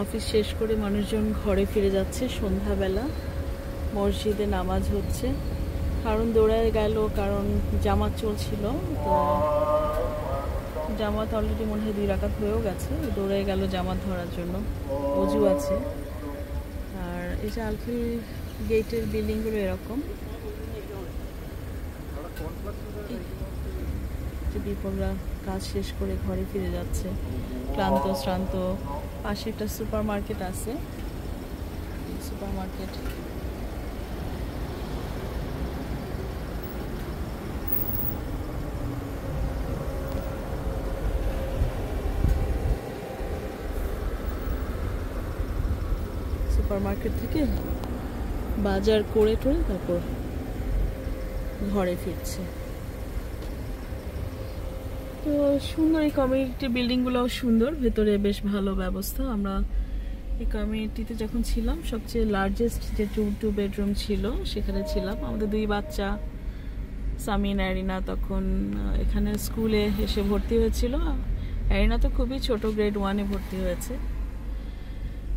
Office শেষ করে মানুষজন ঘরে ফিরে যাচ্ছে সন্ধ্যাবেলা। মসজিদে নামাজ হচ্ছে। কারণ দৌড়ায় গেল, কারণ জামাত চলছিল। তো জামাত অলরেডি মনে হয় 2 রাকাত হয়েও গেছে, দৌড়ে গেল জামাত ধরার জন্য। অজু আছে। আর এই যে আলখিল গেটের বিল্ডিংগুলো এরকম। বিপলরা কাজ শেষ করে ঘরে ফিরে যাচ্ছে, ক্লান্ত শ্রান্ত। পাশে একটা সুপার মার্কেট আছে। সুপার মার্কেট থেকে বাজার করে তারপর ঘরে ফিরছে। তো সুন্দর এই কমিউনিটি বিল্ডিংগুলোও সুন্দর, ভেতরে বেশ ভালো ব্যবস্থা। আমরা এই কমিউনিটিতে যখন ছিলাম সবচেয়ে লার্জেস্ট যে 2 বেডরুম ছিল সেখানে ছিলাম। আমাদের 2 বাচ্চা সামিন অ্যারিনা তখন এখানে স্কুলে এসে ভর্তি হয়েছিল। অ্যারিনা তো খুবই ছোট, গ্রেড 1-এ ভর্তি হয়েছে।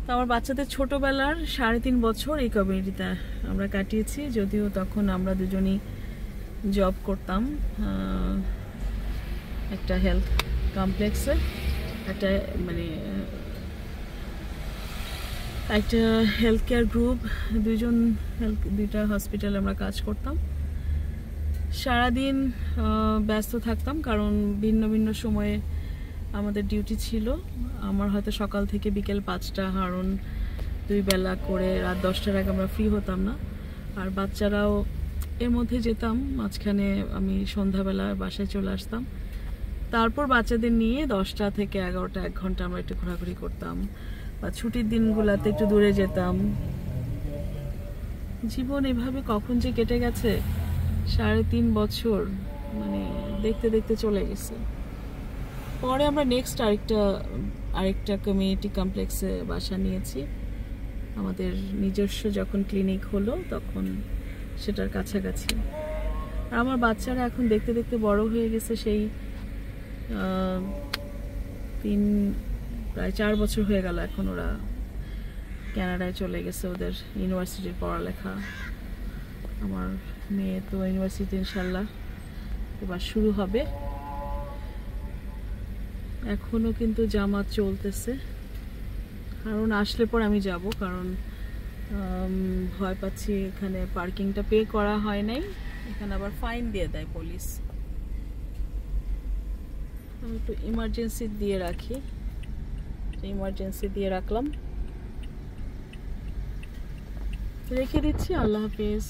তো আমার বাচ্চাদের ছোটবেলার 3.5 বছর এই কমিউনিটিতে আমরা কাটিয়েছি, যদিও তখন আমরা দুজনই জব করতাম একটা হেলথ কমপ্লেক্সে, একটা হেলথ কেয়ার গ্রুপ, দুইটা হসপিটালে আমরা কাজ করতাম। সারাদিন ব্যস্ত থাকতাম, কারণ ভিন্ন ভিন্ন সময়ে আমাদের ডিউটি ছিল। আমার হয়তো সকাল থেকে বিকেল 5টা, হারুন 2 বেলা করে রাত 10টার আগে আমরা ফ্রি হতাম না। আর বাচ্চারাও এর মধ্যে যেতাম, মাঝখানে আমি সন্ধ্যাবেলা বাসায় চলে আসতাম। তারপর বাচ্চাদের নিয়ে 10টা থেকে 11টা 1 ঘন্টা আমরা একটু ঘোরাঘুরি করতাম, বা ছুটির দিনগুলোতে একটু দূরে যেতাম। জীবন এভাবে কখন যে কেটে গেছে, 3.5 বছর দেখতে দেখতে চলে গেছে। পরে আমরা নেক্সট আরেকটা কমিউনিটি কমপ্লেক্সে বাসা নিয়েছি। আমাদের নিজস্ব যখন ক্লিনিক হলো তখন সেটার কাছাকাছি। আর আমার বাচ্চারা এখন দেখতে দেখতে বড় হয়ে গেছে। সেই প্রায় 4 বছর হয়ে গেল এখন ওরা কানাডায় চলে গেছে, ওদের ইউনিভার্সিটির পড়ালেখা। আমার মেয়ে তো ইউনিভার্সিটি ইনশাল্লাহ এবার শুরু হবে। এখনো কিন্তু জামাত চলতেছে। কারণ আসলে পর আমি যাব, কারণ ভয় পাচ্ছি এখানে পার্কিংটা পে করা হয় নাই, এখানে আবার ফাইন দিয়ে দেয় পুলিশ। আমি একটু ইমার্জেন্সি দিয়ে রাখি, ইমার্জেন্সি দিয়ে রাখলাম, রেখে দিচ্ছি। আল্লাহ হাফেজ।